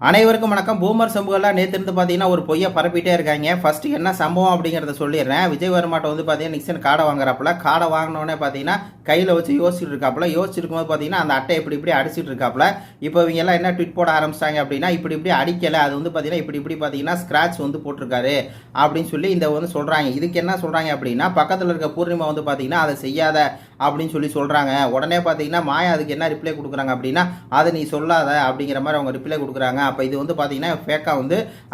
அனைவருக்கும் வணக்கம். பூமர் சமூகம்லாம் நேற்று பார்த்தீங்கன்னா ஒரு பொய்யை பரப்பிட்டே இருக்காங்க. ஃபர்ஸ்ட் என்ன சம்பவம் அப்படிங்கிறத சொல்லிடுறேன். விஜய் வர்மாட்ட பார்த்தீங்கன்னா நிக்சன் காடை வாங்குறாப்புல. காடை வாங்கினோடனே பார்த்தீங்கன்னா கையில் வச்சு யோசிச்சுட்டு இருக்காப்புல. யோசிச்சுட்டு இருக்கும்போது பார்த்தீங்கன்னா அந்த அட்டை இப்படி அடிச்சுட்டு இருக்காப்புல. இப்போ இவங்க எல்லாம் என்ன ட்விட் போட ஆரம்பிச்சிட்டாங்க அப்படின்னா இப்படி அடிக்கலை, அது பார்த்தீங்கன்னா இப்படி பார்த்தீங்கன்னா ஸ்க்ராட்ச் போட்டிருக்காரு அப்படின்னு சொல்லி இந்த சொல்கிறாங்க. இதுக்கு என்ன சொல்கிறாங்க அப்படின்னா பக்கத்தில் இருக்க பூர்ணிமா பார்த்தீங்கன்னா அதை செய்யாத அப்படின்னு சொல்கிறாங்க. உடனே பார்த்தீங்கன்னா மாயா அதுக்கு என்ன ரிப்ளை கொடுக்குறாங்க அப்படின்னா அதை நீ சொல்லாத அப்படிங்கிற மாதிரி அவங்க ரிப்ளை கொடுக்குறாங்க. அப்போ இது பார்த்தீங்கன்னா ஃபேக்காக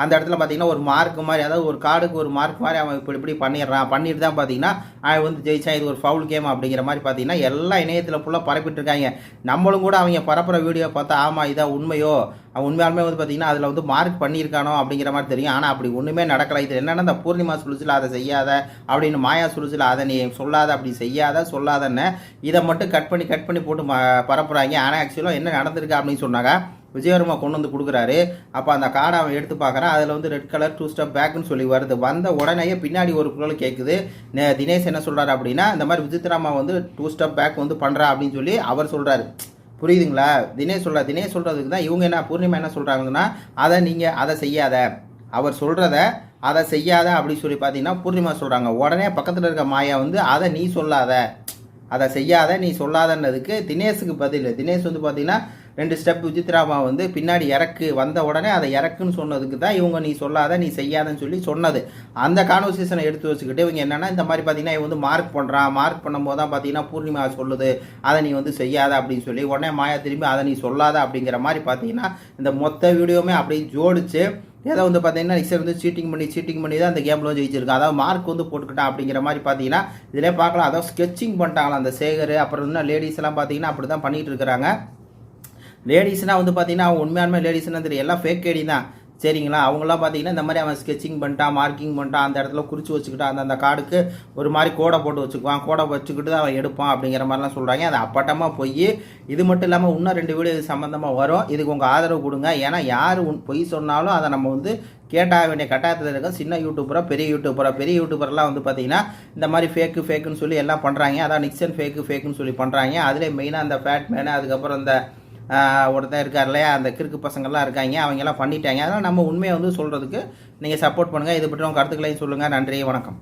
அந்த இடத்துல பார்த்தீங்கன்னா ஒரு மார்க் மாதிரி, அதாவது ஒரு கார்டுக்கு ஒரு மார்க் மாதிரி அவன் இப்படி பண்ணிட்டு தான் பார்த்தீங்கன்னா அவன் ஜெயிச்சான், இது ஒரு ஃபவுல் கேம் அப்படிங்கிற மாதிரி பார்த்தீங்கன்னா எல்லா இணையத்தில் ஃபுல்லாக பரப்பிட்டு இருக்காங்க. நம்மளும் கூட அவங்க பரப்புற வீடியோ பார்த்தா ஆமாம் இதான் உண்மையோ, அவன் உண்மையாலுமே பார்த்தீங்கன்னா அதில் மார்க் பண்ணியிருக்கானோ அப்படிங்கிற மாதிரி தெரியும். ஆனால் அப்படி ஒன்றுமே நடக்கலை. இது என்னென்னா இந்த பூர்ணிமா சொல்லுச்சுல அதை செய்யாத அப்படின்னு, மாயா சொல்லுச்சுல அதை நீ சொல்லாத, அப்படி செய்யாத சொல்லாதன்னு இதை மட்டும் கட் பண்ணி போட்டு பரப்புறாங்க. ஆனால் ஆக்சுவலாக என்ன நடந்திருக்கு அப்படின்னு சொன்னாங்க, விஜயவர்மா கொண்டு கொடுக்குறாரு. அப்போ அந்த கார்டை அவன் எடுத்து பார்க்குறான். அதில் ரெட் கலர் 2 ஸ்டெப் பேக்குன்னு சொல்லி வருது. வந்த உடனேயே பின்னாடி ஒரு குரல் கேட்குது. தினேஷ் என்ன சொல்கிறாரு அப்படின்னா இந்த மாதிரி விசித்ராமா 2 ஸ்டெப் பேக் பண்ணுறா அப்படின்னு சொல்லி அவர் சொல்கிறாரு. புரியுதுங்களா? தினேஷ் சொல்கிறதுக்கு தான் இவங்க என்ன பூர்ணிமா என்ன சொல்கிறாங்கன்னா அதை செய்யாத, அவர் சொல்கிறத அதை செய்யாத அப்படின்னு சொல்லி பார்த்தீங்கன்னா பூர்ணிமா சொல்கிறாங்க. உடனே பக்கத்தில் இருக்க மாயா அதை நீ சொல்லாத, அதை செய்யாத நீ சொல்லாதன்னதுக்கு தினேஷுக்கு பதில் தினேஷ் பார்த்தீங்கன்னா 2 ஸ்டெப் விசித்ராமா பின்னாடி இறக்கு, வந்த உடனே அதை இறக்குன்னு சொன்னதுக்கு தான் இவங்க நீ சொல்லாத நீ செய்யாதன்னு சொல்லி சொன்னது. அந்த கான்வர்சேஷனை எடுத்து வச்சுக்கிட்டு இவங்க என்னன்னா இந்த மாதிரி பார்த்தீங்கன்னா இவன் மார்க் பண்ணுறான், மார்க் பண்ணும்போது தான் பார்த்தீங்கன்னா பூர்ணிமா சொல்லுது அதை நீ செய்யாத அப்படின்னு சொல்லி, உடனே மாயா திரும்பி அதை நீ சொல்லாத அப்படிங்கிற மாதிரி பார்த்தீங்கன்னா இந்த மொத்த வீடியோவுமே அப்படி ஜோடிச்சு ஏதோ பார்த்தீங்கன்னா நிக்சன் சீட்டிங் பண்ணி தான் அந்த கேமில் ஜெயிச்சிருக்கு. அதாவது மார்க் போட்டுக்கிட்டான் அப்படிங்கிற மாதிரி பார்த்தீங்கன்னா இதிலே பார்க்கலாம். அதாவது ஸ்கெட்சிங் பண்ணிட்டாங்களா அந்த சேகர். அப்புறம் இன்னும் லேடிஸ் எல்லாம் பார்த்தீங்கன்னா அப்படி தான் பண்ணிட்டு இருக்கிறாங்க. லேடிஸ்னால் பார்த்தீங்கன்னா அவங்க உண்மையாலுமே லேடிஸ்னால் தெரியும், எல்லாம் ஃபேக் ஐடி தான் சரிங்களா. அவங்களாம் பார்த்தீங்கன்னா இந்த மாதிரி அவன் ஸ்கெட்சிங் பண்ணிட்டான், மார்க்கிங் பண்ணிட்டான், அந்த இடத்துல குறித்து வச்சுக்கிட்டான், அந்த கார்டுக்கு ஒரு மாதிரி கோடை போட்டு வச்சுக்குவான், கோடை வச்சுக்கிட்டு தான் அவன் எடுப்பான் அப்படிங்கிற மாதிரிலாம் சொல்கிறாங்க. அது அப்பட்டமாக போய் இது மட்டும் இல்லாமல் இன்னும் 2 வீடியோ இது சம்மந்தமாக வரும். இதுக்கு உங்கள் ஆதரவு கொடுங்க. ஏன்னா யார் பொய் சொன்னாலும் அதை நம்ம கேட்டாக வேண்டிய கட்டாயத்தில் இருக்க. சின்ன யூடியூபராக பெரிய யூடியூபர்லாம் பார்த்தீங்கன்னா இந்த மாதிரி ஃபேக்குன்னு சொல்லி எல்லாம் பண்ணுறாங்க. அதான் நிக்சன் ஃபேக்குன்னு சொல்லி பண்ணுறாங்க. அதில் மெயினாக அந்த ஃபேட் மேனு, அதுக்கப்புறம் இந்த ஒருத்தர் இருக்கார் இல்லையா, அந்த கிறுக்கு பசங்கள்லாம் இருக்காங்க, அவங்கெல்லாம் பண்ணிட்டாங்க. அதனால் நம்ம உண்மையை சொல்கிறதுக்கு நீங்கள் சப்போர்ட் பண்ணுங்கள். இது பற்றி உங்கள் கருத்துக்களையும் சொல்லுங்கள். நன்றி, வணக்கம்.